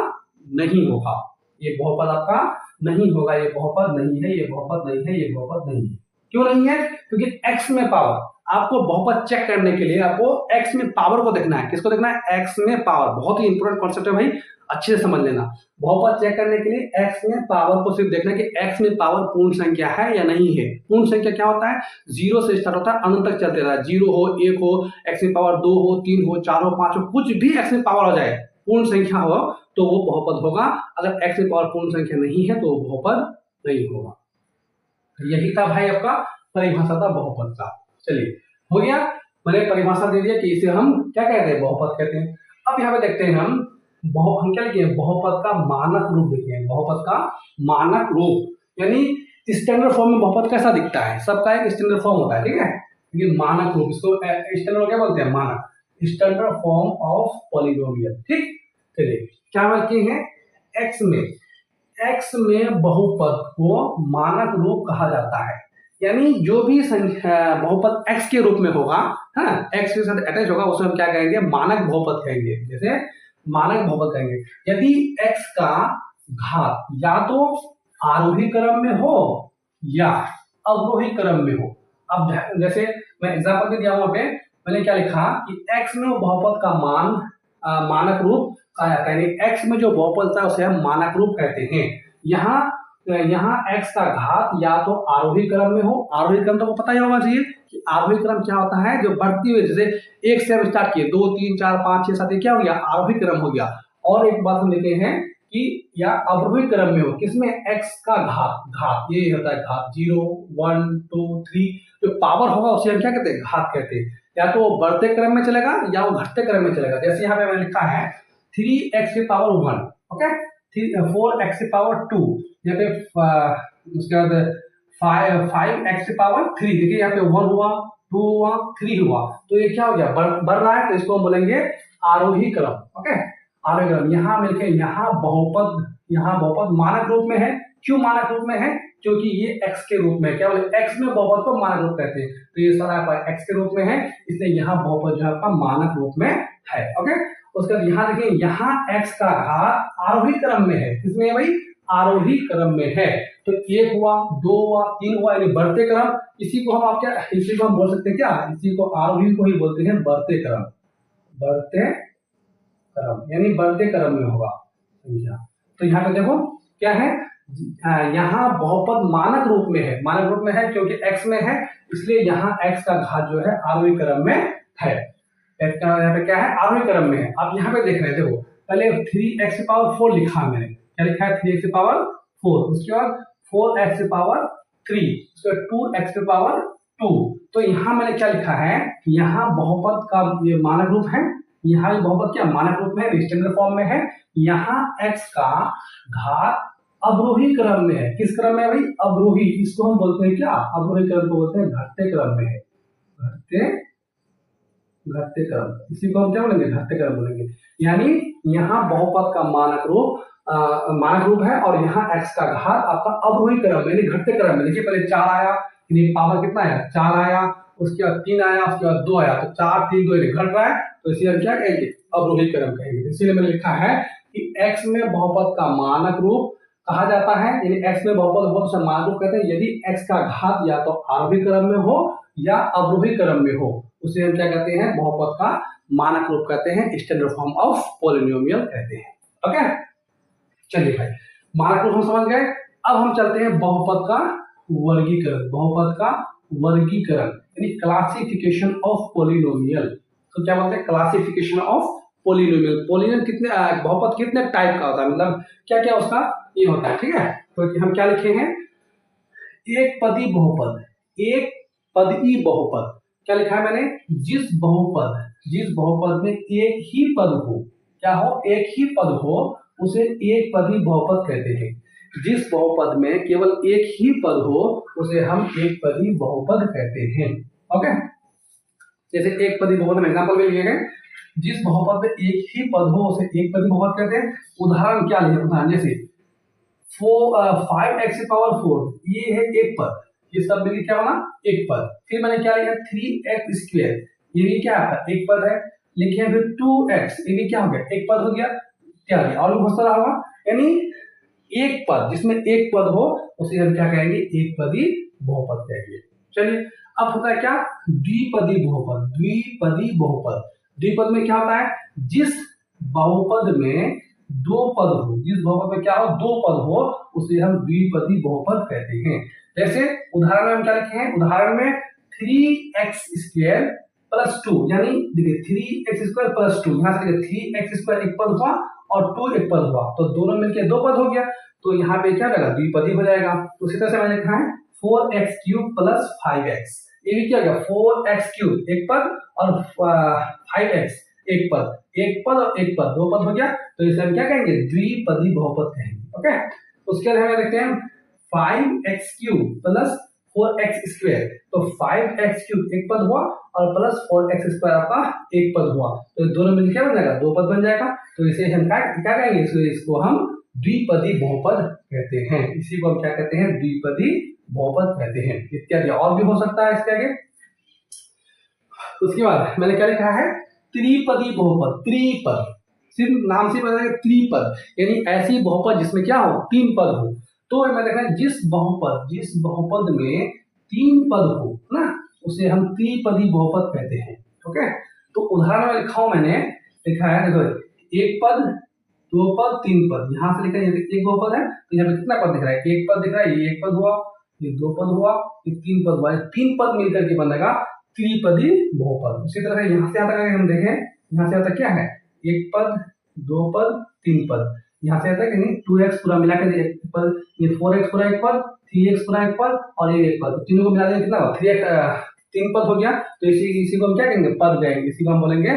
A: नहीं होगा, ये बहुपद आपका नहीं होगा, ये बहुपद नहीं है, ये बहुपद नहीं है, ये बहुपद नहीं है। क्यों नहीं है? क्योंकि x में पावर, आपको बहुपद चेक करने के लिए आपको x में पावर को देखना है। किसको देखना है? x में पावर। बहुत ही इंपॉर्टेंट कॉन्सेप्ट है भाई, अच्छे से समझ लेना। बहुपद चेक करने के लिए x में पावर को सिर्फ देखना है कि x में पावर पूर्ण संख्या है या नहीं है। पूर्ण संख्या क्या होता है? 0 से स्टार्ट होता है, अनंत तक चलते रहता है। 0 हो, 1 हो, x में पावर 2 हो, 3 हो, 4 हो, 5 हो, कुछ भी x में पावर हो जाए, पूर्ण संख्या हो तो वो बहुपद होगा। अगर x में पावर पूर्ण संख्या नहीं है तो वो बहुपद नहीं होगा। यही था भाई आपका परिभाषा था बहुपद का। चलिए हो गया, मैंने परिभाषा दे दिया कि इसे हम क्या कहते हैं? बहुपद कहते हैं। अब यहाँ पे देखते हैं हम क्या लिखे? बहुपद का मानक रूप देखे हैं। बहुपद का मानक रूप यानी स्टैंडर्ड फॉर्म में बहुपद कैसा दिखता है? सबका एक स्टैंडर्ड फॉर्म होता है, ठीक है। ये मानक रूप, इसको स्टैंडर्ड क्या बोलते हैं? मानक, स्टैंडर्ड फॉर्म ऑफ पॉलिनोमियल, ठीक। चलिए क्या बोलते हैं? एक्स में बहुपद को मानक रूप कहा जाता है। यानी जो भी संख्या बहुपद x के रूप में होगा, है ना, x के साथ अटैच होगा, उसे हम क्या कहेंगे? मानक बहुपद कहेंगे। जैसे मानक बहुपद कहेंगे यदि x का घात या तो आरोही क्रम में हो या अवरोही क्रम में हो। अब जैसे मैं एग्जांपल दे दिया, वहां पे मैंने क्या लिखा कि x में बहुपद का मान मानक रूप कहा जाता है। यानी x में जो बहुपद था उसे हम मानक रूप कहते हैं। यहाँ x का घात या तो आरोही क्रम में हो। आरोही क्रम तो आपको पता ही होगा चाहिए कि आरोही क्रम क्या होता है? जो बढ़ती हुई, जैसे 1 से हम स्टार्ट किए, 2 3 4 5 6 7, ये क्या हो गया? आरोही क्रम हो गया। और एक बात हम लेते हैं कि या अवरोही क्रम में हो, किसमें? x का घात ये होता है घात, 0 1 2 3, जो पावर होगा उसे हम क्या कहते हैं? घात कहते हैं। या तो वो बढ़ते क्रम में चलेगा या वो घटते क्रम में चलेगा। जैसे यहाँ पे मैंने लिखा है 3x की पावर 1, ओके, 4x की पावर 2, यहाँ पे उसके बाद 5x की पावर 3। देखिए यहाँ पे 1 हुआ, 2 हुआ, 3 हुआ, तो ये क्या हो गया? बढ़ रहा है, तो इसको हम बोलेंगे आरोही क्रम, ओके, आरोही क्रम। यहाँ मिलके यहाँ बहुपद मानक रूप में है। क्यों मानक रूप में है? क्योंकि ये x के रूप में है। क्या बोले? x में बहुपद को मानक रूप कहते हैं, तो ये सारा आपका x के रूप में है, इसलिए यहाँ बहुपद जो है आपका मानक रूप में है, ओके। उसके बाद यहाँ देखिए, यहाँ x का घात आरोही क्रम में है। किसमें है भाई? आरोही क्रम में है। तो 1 हुआ, 2 हुआ, 3 हुआ, यानी बढ़ते क्रम। इसी को हम बोल सकते हैं क्या? इसी को आरोही को ही बोलते हैं बढ़ते क्रम। बढ़ते क्रम यानी बढ़ते क्रम में होगा संख्या। तो यहाँ पे देखो क्या है, यहाँ बहुपद मानक रूप में है। मानक रूप में है क्योंकि x में है, इसलिए यहाँ x का घात जो है आरोही क्रम में है। यहाँ पे क्या है? आरोही क्रम में है। आप यहाँ पे देख रहे हैं, देखो पहले 3x की पावर 4 लिखा है मैंने। क्या लिखा है? 3x की पावर 4, उसके बाद 4x की पावर 3, उसके बाद 2x की पावर 2। तो यहाँ मैंने क्या लिखा है? यहाँ बहुपद का ये मानक रूप है। यहाँ बहुपद क्या मानक रूप में है? स्टैंडर्ड फॉर्म में है। यहाँ x का घात अवरोही क्रम में है। किस क्रम में है भाई? अवरोही। इसको हम बोलते हैं क्या? अवरोही क्रम को बोलते हैं घटते क्रम में है। घटते क्रम, इसी को हम क्या बोलेंगे? घटते क्रम बोलेंगे। यानी यहाँ बहुपद का मानक रूप है और यहाँ x का घात आपका अवरोही क्रम यानी घटते क्रम में। देखिए पहले 4 आया, पावर कितना आया? 4 आया, उसके बाद 3 आया, उसके बाद 2 आया, तो 4 3 2 घट रहा है, तो इसे हम क्या कहेंगे? अवरोही क्रम कहेंगे। इसीलिए मैंने लिखा है कि x में बहुपद का मानक रूप कहा जाता है। यानी x में बहुपद हो तो मानक रूप कहते हैं यदि x का घात या तो आरोही क्रम में हो या अवरोही क्रम में हो, उसे हम क्या कहते हैं? बहुपद का मानक रूप कहते हैं, स्टैंडर्ड फॉर्म ऑफ पॉलिनोमियल कहते हैं, ओके। चलिए भाई, मानक रूप हम समझ गए। अब हम चलते हैं बहुपद का वर्गीकरण। बहुपद का वर्गीकरण यानी क्लासिफिकेशन ऑफ पॉलिनोमियल। तो क्या बोलते हैं? Classification of polynomial. पॉलिनोमियल कितने बहुपद कितने टाइप का होता है, मतलब क्या क्या उसका ये होता है, ठीक है। तो हम क्या लिखे हैं? एक पदी बहुपद, एक पदी बहुपद। क्या लिखा है मैंने? जिस बहुपद में एक ही पद हो, क्या हो? एक ही पद हो, उसे एक पदी बहुपद कहते हैं। जिस बहुपद में केवल एक ही पद हो उसे हम एक पदी बहुपद कहते हैं, ओके। जैसे एक पदी बहुपद में एग्जांपल में लिए गए, जिस बहुपद में एक ही पद हो उसे एक पदी बहुपद कहते हैं। उदाहरण क्या लिए? उदाहरण जैसे 5x की पावर 4, ये है एक पद, ये सब मिलकर क्या होना? एक पद। फिर मैंने क्या लिया? 3x स्क्वायर, ये भी क्या है? एक पद है। लिखे फिर 2x, ये भी क्या हो गया? एक पद हो गया। क्या लिया? और भी बहुत सारा होगा। यानी एक पद जिसमें एक पद हो उसे हम क्या कहेंगे? एक पदी बहुपद कहेंगे। चलिए अब होता है क्या, द्विपदी बहुपद। द्विपदी बहुपद, द्विपद में क्या होता है, जिस बहुपद में दो पद हो, जिस बहुपद में क्या हो, दो पद हो, उसे हम द्विपदी बहुपद कहते हैं। जैसे उदाहरण में हम क्या लिखे हैं, उदाहरण में 3x² प्लस 2, यानी देखिए 3x² प्लस 2, यहाँ से 3x² एक पद हुआ और 2 एक पद हुआ, तो दोनों मिलकर दो पद हो गया, तो यहाँ पे क्या रहेगा, द्विपदी हो जाएगा। तो उसी तरह से मैंने लिखा है 4x³ प्लस 5x, ये भी क्या हो गया, 4x³ एक पद और 5x एक पद, एक पद और एक पद, दो पद हो गया, तो इसे हम क्या कहेंगे, द्विपदी बहुपद कहेंगे। ओके, उसके बाद हम लिखते हैं 5x³ प्लस 4x², तो 5x³ एक पद हुआ और प्लस 4x² आपका एक पद हुआ, तो दोनों मिलकर क्या बन जाएगा, दो पद बन जाएगा, तो इसे हम क्या कहेंगे, इसको हम द्विपदी बहुपद कहते हैं। इसी को हम क्या कहते हैं, द्विपदी बहुपद कहते हैं। इत्यादि और भी हो सकता है इसके आगे। उसके बाद मैंने क्या लिखा है, त्रिपदी बहुपद। त्रिपद सिर्फ नाम से पता है, त्रिपद यानी ऐसी बहुपद जिसमें क्या हो, तीन पद हो। तो मैंने लिखा है जिस बहुपद में तीन पद हो ना, उसे हम त्रिपदी बहुपद कहते हैं। ओके, तो उदाहरण में लिखा हूं मैंने, लिखा है देखो, एक पद, दो पद, तीन पद, यहां से लिखा है एक बहुपद है, तो यहाँ पे कितना पद दिख रहा है, एक पद दिख रहा है, ये एक पद हुआ, ये दो पद हुआ, ये तीन पद हुआ, तीन पद मिलकर के बनेगा त्रिपदी बहुपद। उसी तरह यहाँ से आता है, हम देखें यहाँ से आता क्या है, एक पद, दो पद, तीन पद, यहाँ से आता है कि 2x पूरा मिला कर एक पद, ये 4x पूरा एक पद, 3x पूरा एक पद और ये एक पद, तीनों को मिला देंगे कितना, 3x, तीन पद हो गया, तो इसी को हम क्या कहेंगे, पद कहेंगे। इसी को हम बोलेंगे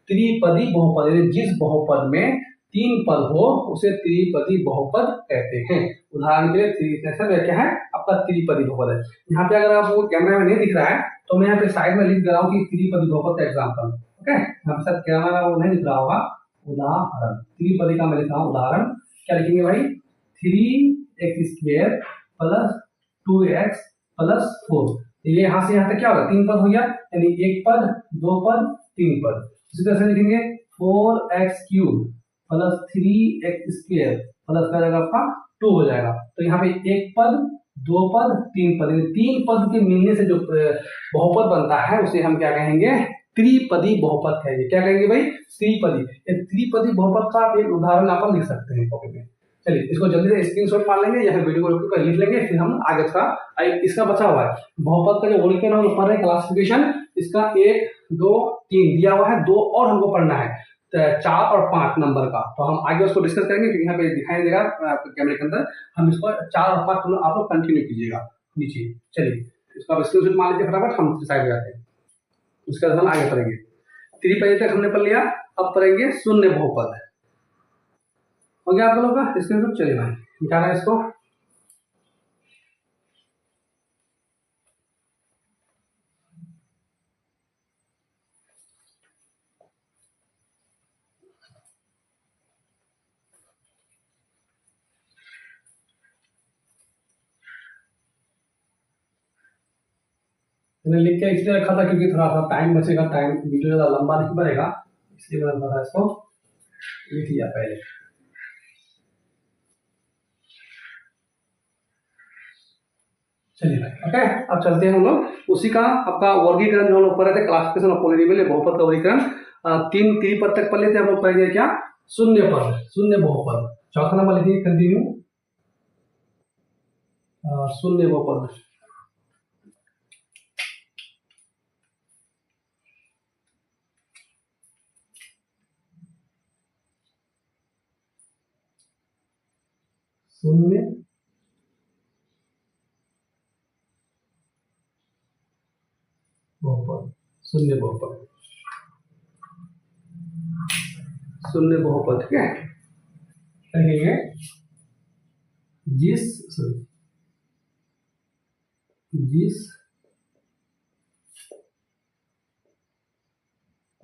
A: त्रिपदी बहुपद, जिस बहुपद में तीन पद हो उसे त्रिपदी बहुपद कहते हैं। उदाहरण के लिए क्या है, आपका त्रिपदी बहुपद है। यहाँ पे अगर आपको कैमरा में नहीं दिख रहा है तो मैं यहाँ पे साइड में लिख दे रहा हूँ कि त्रिपदी बहुपद का एग्जाम्पल। ओके, यहाँ पे सर कैमरा में वो नहीं दिख रहा होगा, उदाहरण त्रिपदी का मैं लिख रहा हूँ उदाहरण। क्या लिखेंगे भाई, 3x² प्लस 2x प्लस 4, ये यहाँ से यहाँ तक क्या होगा, तीन पद हो गया, यानी एक पद, दो पद, तीन पद। इसी तरह से लिखेंगे 4x³ प्लस 3x² प्लस का जाएगा आपका 2 हो जाएगा, तो यहाँ पे एक पद, दो पद, तीन पद, तीन पद के मिलने से जो बहुपद बनता है उसे हम क्या कहेंगे, त्रिपदी बहुपद कहेंगे। क्या कहेंगे भाई, त्रिपदी। त्रिपदी बहुपद का आप एक उदाहरण आप लिख सकते हैं कॉपी में। चलिए इसको जल्दी से स्क्रीनशॉट मार लेंगे या फिर वीडियो को रोक कर लिख लेंगे, फिर हम आगे इसका बचा हुआ है बहुपद का जो वर्गीकरण हम पढ़ रहे हैं, क्लासिफिकेशन, इसका 1 2 3 दिया हुआ है, दो और हमको पढ़ना है, 4 और 5 नंबर का, तो हम आगे उसको डिस्कस करेंगे, क्योंकि यहाँ पे दिखाई देगा आपके कैमरे के अंदर। हम इसको 4 और 5 आप लोग कंटिन्यू कीजिएगा नीचे। चलिए इसको आप स्क्रीनशॉट मान लीजिए फटाफट, हम साइड हो जाते हैं, उसके बाद हम आगे पढ़ेंगे। त्रिपदी तक हमने पढ़ लिया, अब पढ़ेंगे शून्य बहुपद। हो गया आप लोगों का स्क्रीनशॉट, चलिए भाई मिटाना है इसको। मैंने लिख के इसलिए रखा था क्योंकि थोड़ा सा टाइम बचेगा, टाइम वीडियो ज्यादा लंबा नहीं बनेगा, इसलिए मैंने थोड़ा इसको लिख लिया पहले। चलिए भाई ओके, अब चलते हैं हम लोग उसी का आपका वर्गीकरण जो हम लोग पढ़ रहे थे, क्लासिफिकेशन ऑफ पॉलिनोमियल बहुपद का वर्गीकरण, तीन त्रिपद तक पढ़ लेते हम लोग, पढ़ेंगे क्या, शून्य पद, शून्य बहुपद। चौथा नंबर लिखिए कंटिन्यू, शून्य बहुपद। शून्य बहुपद, शून्य बहुपद, शून्य बहुपद। ठीक है, कहेंगे जिस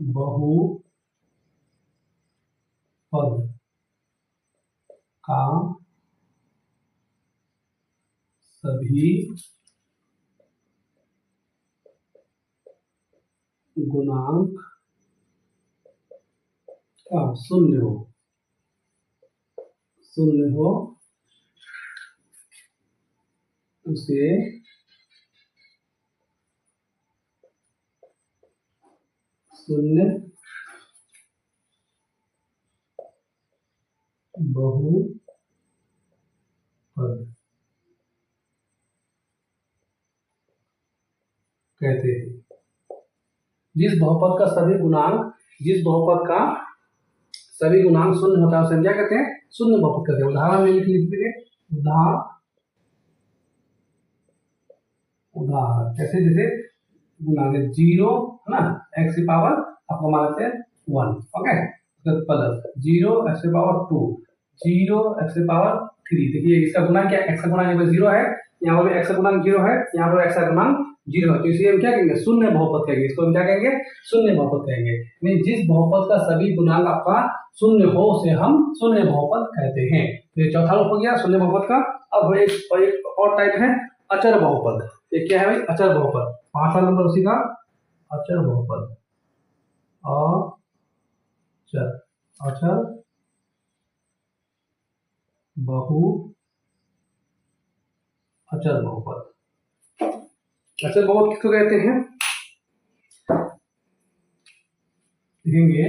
A: बहुपद का सभी गुणांक शून्य हो उसे शून्य बहुपद कहते हैं। जिस बहुपद का सभी गुणांक शून्य होता है उसे हम क्या कहते हैं? शून्य बहुपद कहते हैं। उदाहरण में लिख लीजिए, उदाहरण कैसे, जैसे गुणांक 0 है ना, x की पावर आपको मान लेते हैं 1, ओके, प्लस 0 x की पावर 2, 0 x की पावर 3। देखिए इसका गुणांक क्या है? x का गुणांक यहाँ पर 0 है, यहाँ पर x का गुणांक 0 है, यहाँ पर x का गुणांक 0 है, तो इसे हम क्या कहेंगे? शून्य बहुपद कहेंगे। इसको हम क्या कहेंगे? शून्य बहुपद कहेंगे। यानी जिस बहुपद का सभी गुणांक आपका शून्य हो उसे हम शून्य बहुपद कहते हैं। तो ये चौथा रूप हो गया शून्य बहुपद का। अब एक और टाइप है अचर बहुपद। ये क्या है भाई? अचर बहुपद। 5वां नंबर उसी का अचर बहुपद। अचर बहुपद। अचर बहुपद किसको कहते हैं? देखेंगे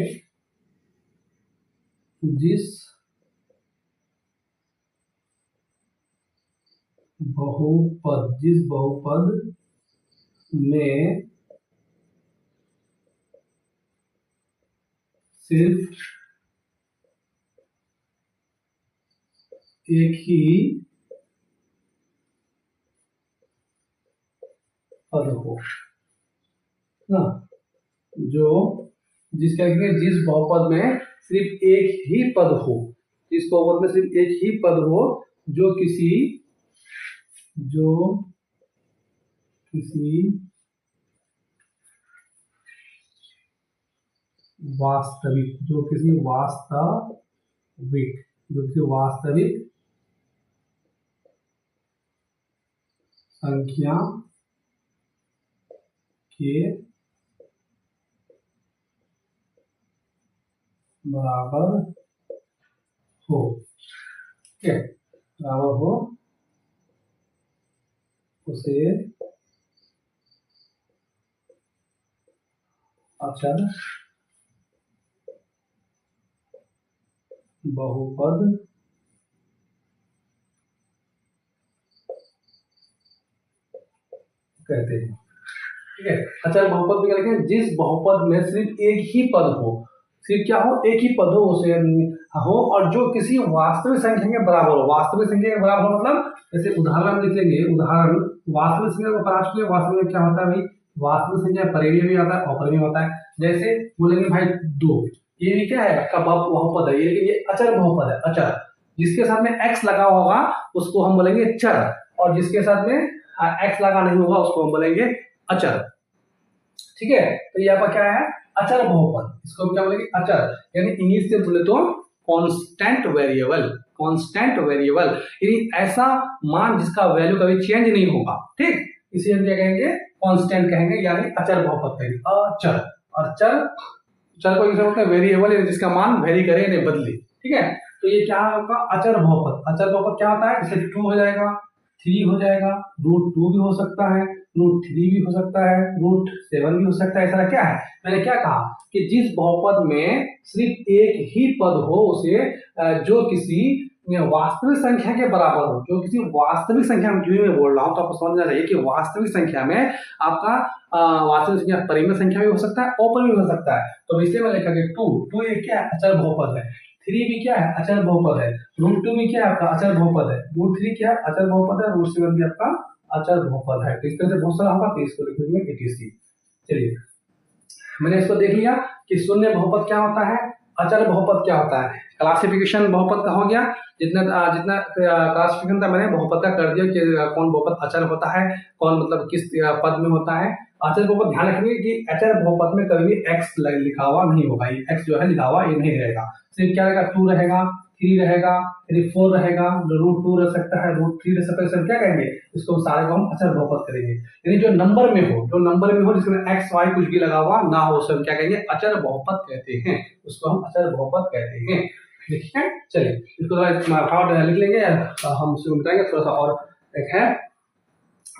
A: जिस बहुपद में सिर्फ एक ही पद हो ना, जिस बहुपद में सिर्फ एक ही पद हो, जिस बहुपद में सिर्फ एक ही पद हो जो किसी वास्तविक संख्या के बराबर हो, ठीक है, बराबर हो उसे अचर बहुपद कहते हैं। ठीक है, अचर बहुपद में क्या लिखें? जिस बहुपद में सिर्फ एक ही पद हो, सिर्फ क्या हो? एक ही पद हो उसे हो, और जो किसी वास्तविक संख्या के बराबर हो। वास्तविक संख्या के बराबर मतलब जैसे उदाहरण लिख लेंगे। उदाहरण वास्तविक संख्या को पढ़ा चुके। वास्तविक में क्या होता है भाई? वास्तविक संख्या परिमेय भी आता है, अपरिमेय होता है। जैसे बोलेंगे भाई 2, ये भी क्या है? आपका बहुपद है, लेकिन ये अचर बहुपद है। अचर जिसके साथ में x लगा होगा उसको हम बोलेंगे चर, और जिसके साथ में x लगा नहीं होगा उसको हम बोलेंगे अचर। ठीक है, तो ये आपका क्या है? अचर बहुपद। इसको हम क्या बोलेंगे? अचर, यानी इंग्लिश से बोले तो कांस्टेंट वेरिएबल। यानी ऐसा मान जिसका वैल्यू कभी चेंज नहीं होगा। ठीक, इसे हम क्या कहेंगे? कांस्टेंट कहेंगे, यानी अचर बहुपद कहेंगे। अचर, और चर को इसे बोलते हैं वेरिएबल, यानी जिसका मान वेरी करे यानी बदले। ठीक है, तो ये क्या होगा? अचर बहुपद। अचर बहुपद क्या होता है? जैसे 2 हो जाएगा, 3 हो जाएगा, √2 भी हो सकता है, √3 भी हो सकता है, √7 भी हो सकता है। ऐसा क्या है? मैंने क्या कहा कि जिस बहुपद में सिर्फ एक ही पद हो उसे जो किसी वास्तविक संख्या के बराबर हो, जो किसी वास्तविक संख्या में, क्यों मैं बोल रहा हूं तो आपको समझना चाहिए कि वास्तविक संख्या में आपका वास्तविक संख्या परिमेय संख्या भी हो सकता है, अपरिमेय भी हो सकता है। तो इसलिए मैं लिखा कि 2 ये क्या है? अचर बहुपद है। 3 भी क्या है? अचर बहुपद है। √2 भी क्या है? आपका अचर बहुपद है। √3 क्या है? अचर बहुपद है। √7 भी आपका अचर बहुपद है। तो इस तरह से बहुत सारा होगा, तो इसको लिखेंगे etc। चलिए, मैंने इसको देख लिया कि शून्य बहुपद क्या होता है, अचर बहुपद क्या होता है। क्लासिफिकेशन बहुपद का हो गया। जितना क्लासिफिकेशन था मैंने बहुपद का कर दिया कि कौन बहुपद अचर होता है, कौन मतलब किस पद में होता है। अचर बहुपद ध्यान रखिए कि अचर बहुपद में कभी भी x लिखा हुआ नहीं होगा। ये x जो है लिखा हुआ ये नहीं रहेगा। सिर्फ क्या रहेगा? 2 रहेगा, 3 रहेगा, फिर 4 रहेगा, √2 रह सकता है, √3 रह सकता है। सर क्या कहेंगे? इसको सारे को हम अचर बहुपद करेंगे। यानी जो नंबर में हो जिसमें x y कुछ भी लगा हुआ ना हो उसे हम क्या कहेंगे? अचर बहुपद कहते हैं। उसको हम अचर बहुपद कहते हैं। ठीक है, चलिए इसको लिख लेंगे, हम इसको बताएंगे थोड़ा सा। और एक है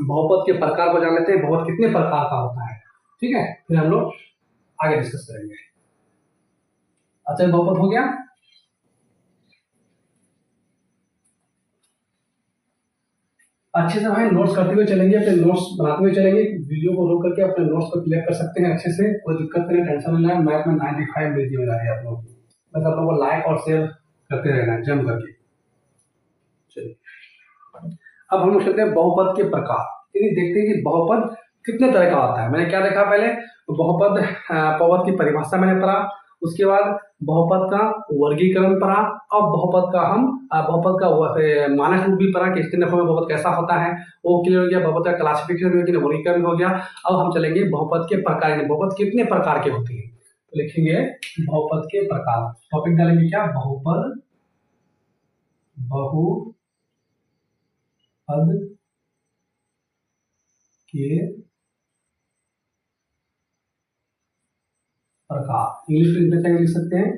A: बहुपद के प्रकार को जान लेते हैं। बहुपद कितने प्रकार का होता है? ठीक है, फिर हम लोग आगे डिस्कस करेंगे। अचल बहुपद हो गया। अच्छे से भाई नोट्स करते हुए चलेंगे, अपने नोट्स बनाते हुए चलेंगे, वीडियो को रोक करके अपने नोट्स को क्लियर कर सकते हैं अच्छे से, कोई दिक्कत नहीं, टेंशन नहीं लेना। मैथ में 95 मिलती हो रहा है आप लोगों की, बस आप लोगों को लाइक और शेयर करते रहना है जम करके। चलिए अब हम चलते हैं बहुपद के प्रकार। देखते हैं कि बहुपद कितने तरह का होता है। मैंने क्या देखा पहले, तो बहुपद की परिभाषा मैंने पढ़ा, उसके बाद बहुपद का वर्गीकरण पढ़ा, अब बहुपद का मानक रूप भी पढ़ा कि स्टैंडर्ड फॉर्म में बहुपद कैसा होता है, वो क्लियर हो गया। बहुपद का क्लासिफिकेशन हो गया, वर्गीकरण हो गया। अब हम चलेंगे बहुपद के प्रकार, बहुपद कितने प्रकार के होते हैं, तो लिखेंगे बहुपद के प्रकार। टॉपिक डालेंगे क्या, बहुपद के प्रकार। इंग्लिश में क्या लिख सकते हैं,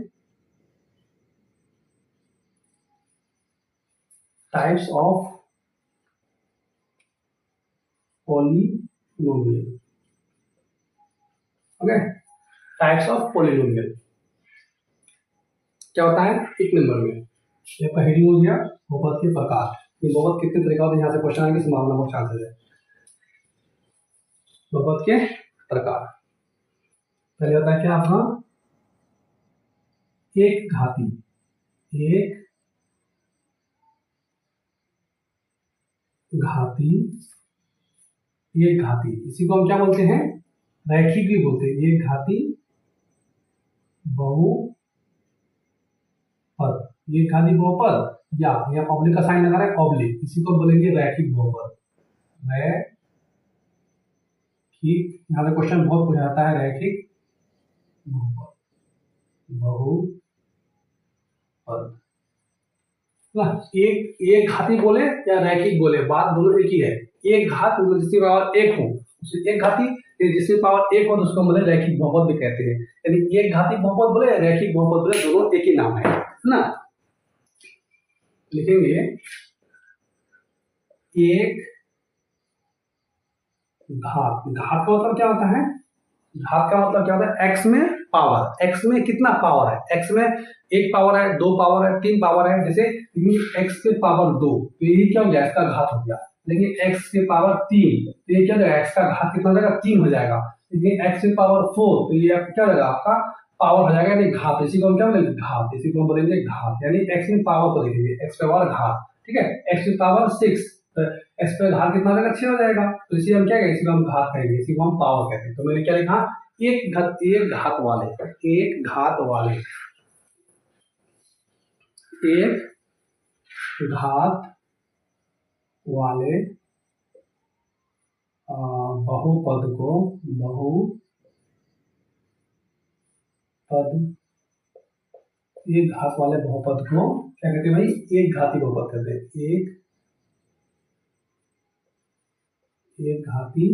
A: types of polynomial. Okay, types of polynomial क्या होता है एक नंबर में, ये आपका हेडिंग हो गया बहुपद के प्रकार। ये बहुपद कितने तरह का होता है, यहाँ से क्वेश्चन आने की संभावना बहुत चांसेस है। बहुपद के प्रकार पहले होता है क्या आपका, एक घाती इसी को हम क्या बोलते हैं, रैखिक भी बोलते हैं। एक घाती बहुपद, या ऑब्लिक का साइन लगा रहा है, ऑब्लिक, इसी को बोलेंगे रैखिक बहुपद। यहाँ पे क्वेश्चन बहुत पूछा जाता है, रैखिक बहुपद एक घाती बोले या रैखिक बोले, बात दोनों एक ही है। एक घात मतलब जिसकी पावर एक हो, उसे एक घाती, जिसकी पावर एक हो तो उसको बोले रैखिक बहुपद भी कहते हैं। यानी एक घाती बहुपद बोले या रैखिक बहुपद बोले, दोनों एक ही नाम है ना। लिखेंगे एक घात का मतलब क्या होता है, घात का मतलब क्या होता है, एक्स में पावर, एक्स में कितना पावर है, एक्स में एक पावर है, दो पावर है, तीन पावर है। जैसे एक्स के पावर 2 तो यही क्या हो गया, इसका घात हो गया। लेकिन एक्स के पावर 3 तो ये क्या हो जाएगा, एक्स का घात कितना हो जाएगा, 3 हो जाएगा। लेकिन एक्स के पावर 4 तो ये क्या हो जाएगा, आपका पावर हो जाएगा, यानी घात। इसी को हम क्या बोलेंगे, घात, इसी को हम बोलेंगे घात, यानी एक्स में पावर को देखेंगे, एक्स पावर घात, ठीक है। एक्स की पावर 6 तो एक्स पे घात कितना हो जाएगा, 6 हो जाएगा। तो इसी हम क्या कहेंगे, इसी को हम घात कहेंगे, इसी को हम पावर कहते हैं। तो मैंने क्या लिखा, एक घात वाले बहुपद को क्या कहते हैं भाई, एक घाती बहुपद कहते हैं। एक घाती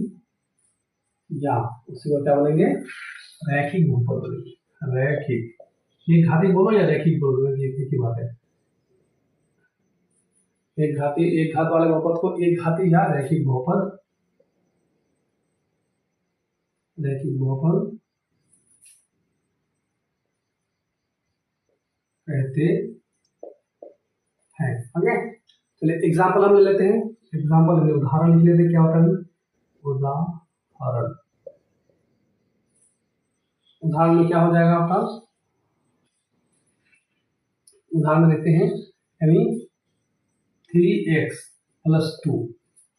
A: या उसी को क्या बोलेंगे, रैखिक बहुपद बोलेंगे। रैखिक, एक घाती बोलो या रैखिक बोलो, एक ही बात है। एक घात वाले बहुपद को एक घाती या रैखिक बहुपद कहते हैं। ओके, चलिए एग्जाम्पल हम ले लेते हैं, उदाहरण ले लेते हैं। क्या होता है उदाहरण में क्या हो जाएगा आपका, उदाहरण देखते हैं, यानी 3x + 2।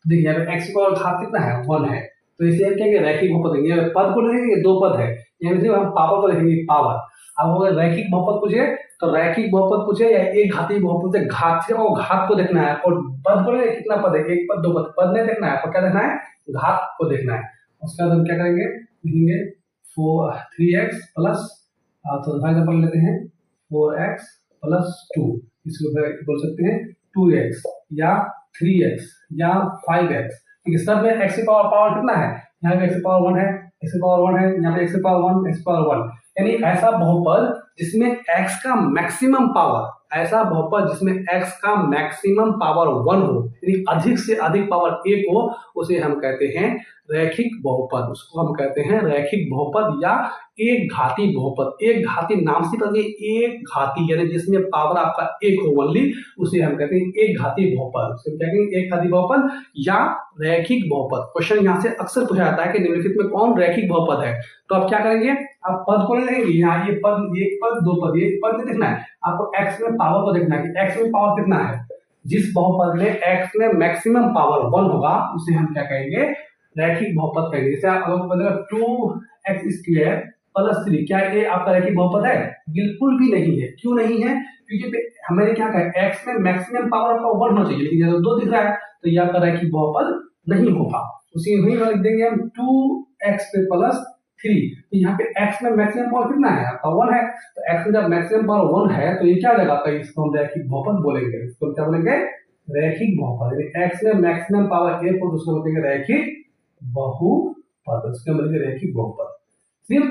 A: देखिए यहाँ पे x की पावर घात कितना है, 1 है, तो इसे हम क्या कहेंगे, रैखिक बहुपद देंगे। पद को लिखेंगे, दो पद है, यानी सिर्फ हम पावर को लिखेंगे, पावर। अब अगर रैखिक बहुपद पूछे तो रैखिक बहुपद पूछे या एक घाती बहुपद से घात, सिर्फ वो घात को देखना है। और पद को कितना पद है, एक पद, दो पद नहीं देखना है, तो क्या देखना है, घात को देखना है। उसके बाद हम क्या करेंगे, लिखेंगे 3x प्लस, तो एग्जाम्पल लेते हैं 4x + 2, इसको बोल सकते हैं 2x या 3x या 5x। ठीक है, सब में x की पावर कितना है, यहाँ पे x की पावर 1 है, x की पावर 1 है, यहाँ पे x की पावर 1, x की पावर 1, यानी ऐसा बहुपद जिसमें x का मैक्सिमम पावर, ऐसा बहुपद जिसमें x का मैक्सिमम पावर 1 हो, यानी अधिक से अधिक पावर 1 हो, उसे हम कहते हैं रैखिक बहुपद। उसको हम कहते हैं रैखिक बहुपद या एक घाती बहुपद। एक घाती नाम से पता है, एक घाती यानी जिसमें पावर आपका 1 हो ओनली, उसे हम कहते हैं एक घाती बहुपद। उसे क्या कहेंगे? एक घाती बहुपद या रैखिक बहुपद। क्वेश्चन यहाँ से अक्सर पूछा जाता है कि निम्नलिखित में कौन रैखिक बहुपद है। तो आप क्या करेंगे? आप पद को नहीं देखेंगे, यहाँ ये पद, एक पद, दो पद, ये पद नहीं देखना है आपको, x में पावर को देखना है कि x में पावर कितना है। जिस बहुपद में x में मैक्सिमम पावर 1 होगा उसे हम क्या कहेंगे? रैखिक बहुपद कहेंगे। जैसे अगर बदला 2x² प्लस 3, क्या ये आपका रैखिक बहुपद है? बिल्कुल भी नहीं है। क्यों नहीं है? क्योंकि हमें क्या कहा, x में मैक्सिमम पावर आपका 1 होना चाहिए, लेकिन जब 2 दिख रहा है तो ये आपका रैखिक बहुपद नहीं होगा। उसी वही लिख देंगे हम 2x पे प्लस 3। तो यहाँ पे x में मैक्सिमम पावर कितना है? आपका 1 है। तो x में जब मैक्सिमम पावर 1 है तो ये क्या जगह का, इसको हम रैखिक बहुपद बोलेंगे। इसको क्या बोलेंगे? रैखिक बहुपद। यानी x में मैक्सिमम पावर 1 हो तो उसको बोलेंगे रैखिक बहुपद। उसके हम बोलेंगे रैखिक बहुपद। सिर्फ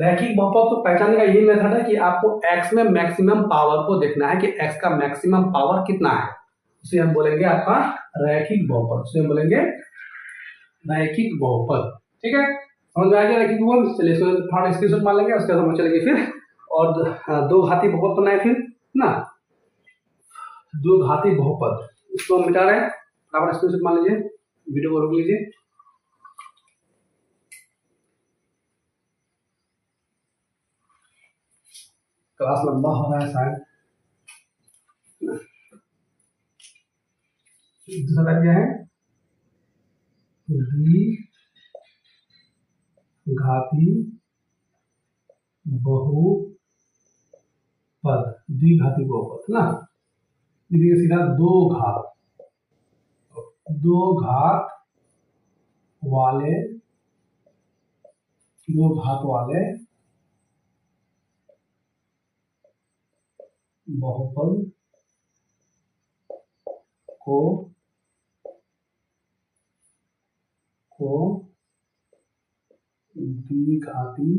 A: रैखिक बहुपद को पहचानने का यही मेथड है कि आपको x में मैक्सिमम पावर को देखना है कि x का मैक्सिमम पावर कितना है। उसे हम बोलेंगे आपका रैखिक बहुपद। उसे हम बोलेंगे रैखिक बहुपद। ठीक है, समझ में आ गया रैखिक बहुपद? चलिए इसको थोड़ा स्क्रीनशॉट मार लेंगे, उसके बाद हम चलेंगे फिर और दो घाती बहुपद बनाए फिर ना। दो घाती बहुपद, इसको हम मिटा रहे हैं। आप स्क्रीनशॉट मान लीजिए, वीडियो को रोक लीजिए। क्लास लंबा हो रहा है शायद। दूसरा क्या है? द्विघाती बहुपद। द्विघाती बहुपद ना, देखिए सीधा दो घात वाले बहुपद को द्विघाती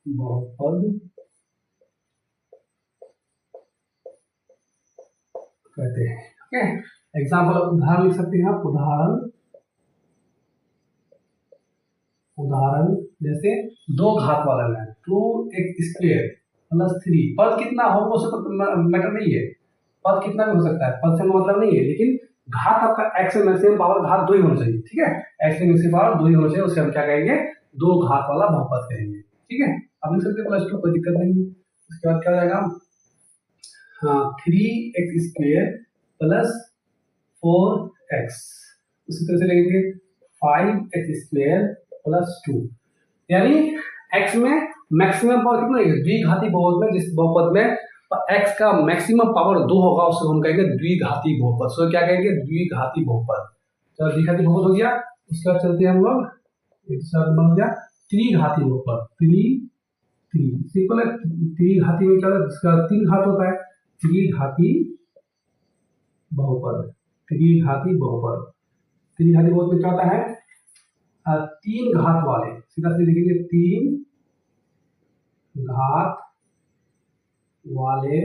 A: बहुपद कहते हैं। ओके, एग्जाम्पल उदाहरण लिख सकते हैं आप। उदाहरण जैसे दो घात वाला है 2x² प्लस 3। पद कितना हो उससे मैटर नहीं है, पद कितना भी हो सकता है, पद से मतलब नहीं है, लेकिन घात आपका x में मैक्सिमम पावर घात 2 ही होना चाहिए। ठीक है, x में मैक्सिमम पावर 2 ही होना चाहिए, उसे हम क्या कहेंगे? दो घात वाला बहुपद कहेंगे। ठीक है, अब लिख सकते प्लस 2, कोई दिक्कत नहीं है। उसके बाद क्या हो जाएगा? हाँ, 3x² प्लस 4x। उसी तरह से लिखेंगे 5x² प्लस 2। यानी x में मैक्सिमम पावर कितना है? द्विघाती बहुपद में जिस बहुपद में x का मैक्सिमम पावर 2 होगा उसको हम कहेंगे द्विघाती बहुपद। सो क्या कहेंगे? द्विघाती बहुपद। चलो द्विघाती बहुपद हो गया। उसके बाद चलते हैं हम लोग, बन गया त्रिघाती बहुपद। सिंपल है। त्रिघाती में क्या होता है? जिसका 3 घात होता है, त्रिघाती बहुपद। त्रिघाती बहुपद में क्या होता है? 3 घात वाले, सीधा सीधे लिखेंगे 3 घात वाले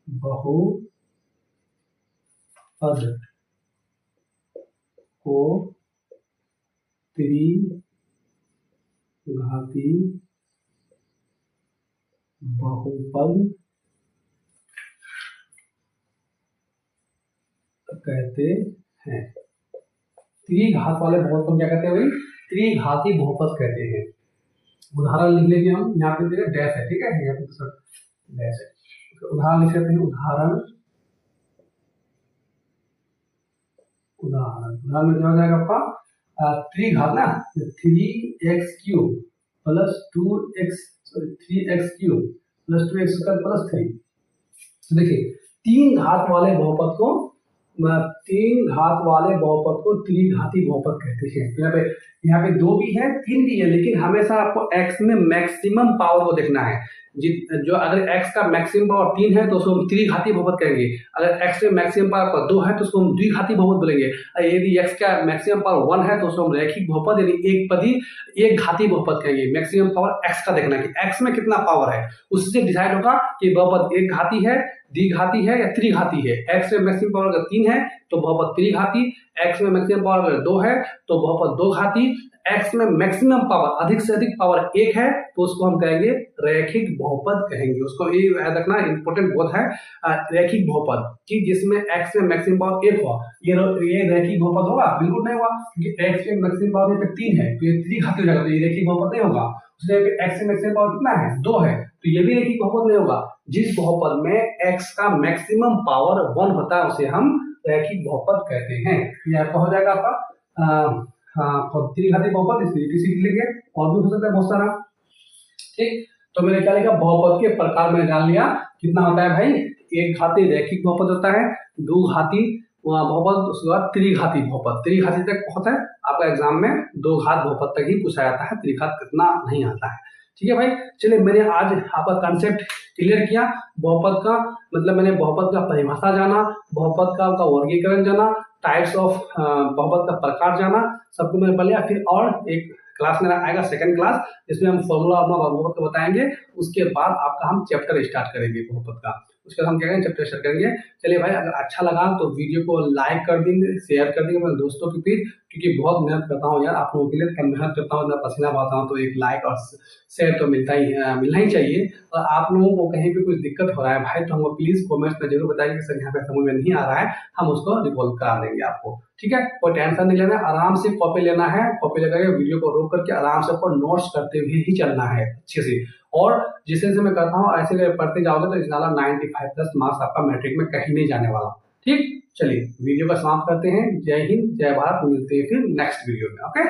A: बहुपद को त्रिघाती बहुपद कहते हैं। त्रिघात वाले बहुपद को क्या कहते हैं भाई? त्रिघाती बहुपद कहते हैं। उदाहरण लिख लेंगे हम, यहाँ पे देखिए डैश है। ठीक है, यहाँ पे डैश है। उदाहरण लिख लेते हैं। उदाहरण में क्या हो जाएगा आपका? त्रिघात ना, 3x³ plus 3x³ plus 2x² plus 3। तो देखिए 3 घात वाले बहुपद को त्रिघाती बहुपद कहते हैं। तो यहाँ पे 2 भी है, 3 भी है, लेकिन हमेशा आपको x में मैक्सिमम पावर को देखना है। जो अगर x का मैक्सिमम पावर 3 है तो उसको हम त्रिघाती बहुपद कहेंगे। अगर x में मैक्सिमम पावर 2 है तो उसको हम द्विघाती बहुपद बोलेंगे। यदि x का मैक्सिमम पावर 1 है तो उसको हम रैखिक बहुपद यानी एक पदी एक घाती बहुपद कहेंगे। मैक्सिमम पावर x का देखना है कि x में कितना पावर है, उससे डिसाइड होगा कि बहुपद एक घाती है, द्विघाती है या त्रिघाती है। x में मैक्सिमम पावर अगर 3 है तो बहुपद त्रिघाती, x में मैक्सिमम पावर अगर 2 है तो बहुपद दो घाती, x में मैक्सिमम पावर अधिक से अधिक पावर 1 है तो उसको हम कहेंगे रैखिक बहुपद कहेंगे। उसको ये याद रखना इंपॉर्टेंट बहुत है, रैखिक बहुपद कि जिसमें x में मैक्सिमम पावर 1 हुआ, ये रैखिक बहुपद होगा? बिल्कुल नहीं होगा, क्योंकि x में मैक्सिमम पावर पे 3 है तो ये त्रिघाती हो जाएगा, तो ये रैखिक बहुपद नहीं होगा। उसने x में मैक्सिमम पावर कितना है? 2 है, तो ये भी रैखिक बहुपद नहीं होगा। जिस बहुपद में x का मैक्सिमम पावर 1 होता है उसे हम रैखिक बहुपद कहते हैं। ये आपका हो जाएगा आपका त्रिघाती बहुपद, इसलिए सीख लेंगे। और भी हो सकता है बहुत सारा, ठीक। तो मैंने क्या लिखा, बहुपद के प्रकार में जान लिया। कितना होता है भाई? एक घाती रैखिक बहुपद होता है, दो घाती बहुपद, उसके बाद त्रिघाती बहुपद। त्रिघाती तक होता है आपका एग्जाम में, दो घात बहुपद तक ही पूछा जाता है, त्रिघात कितना नहीं आता है। ठीक है भाई, चलिए मैंने आज आपका कंसेप्ट क्लियर किया। बहुपद का मतलब मैंने बहुपद का परिभाषा जाना, बहुपद का वर्गीकरण जाना, टाइप्स ऑफ बहुपद का प्रकार जाना, सबको मैंने पढ़ लिया। फिर और एक क्लास मेरा आएगा, सेकंड क्लास, जिसमें हम फॉर्मूला अपना बहुपद का बताएंगे। उसके बाद आपका हम चैप्टर स्टार्ट करेंगे बहुपद का, उसके बाद हम क्या करेंगे, चैप्टर स्टार्ट करेंगे। चलिए भाई, अगर अच्छा लगा तो वीडियो को लाइक कर देंगे, शेयर कर देंगे अपने दोस्तों के बीच, क्योंकि बहुत मेहनत करता हूँ यार आप लोगों के लिए, मेहनत करता हूँ, पसीना बहाता हूँ, तो एक लाइक और शेयर तो मिलना ही चाहिए। और आप लोगों को कहीं भी कुछ दिक्कत हो रहा है भाई तो हमको प्लीज कमेंट्स में जरूर बताइए कि सर यहाँ पे समझ में नहीं आ रहा है, हम उसको रिवॉल्व करा देंगे आपको। ठीक है, कोई टेंशन नहीं लेना है, आराम से कॉपी लेना है, कॉपी लेकर वीडियो को रोक करके आराम से आपको नोट्स करते हुए ही चलना है अच्छे से। और जिस तरह से मैं करता हूँ ऐसे पढ़ते जाओगे तो इंशाल्लाह 95+ मार्क्स आपका मैट्रिक में कहीं नहीं जाने वाला। ठीक, चलिए वीडियो का समाप्त करते हैं। जय हिंद, जय भारत, मिलते हैं फिर नेक्स्ट वीडियो में। ओके।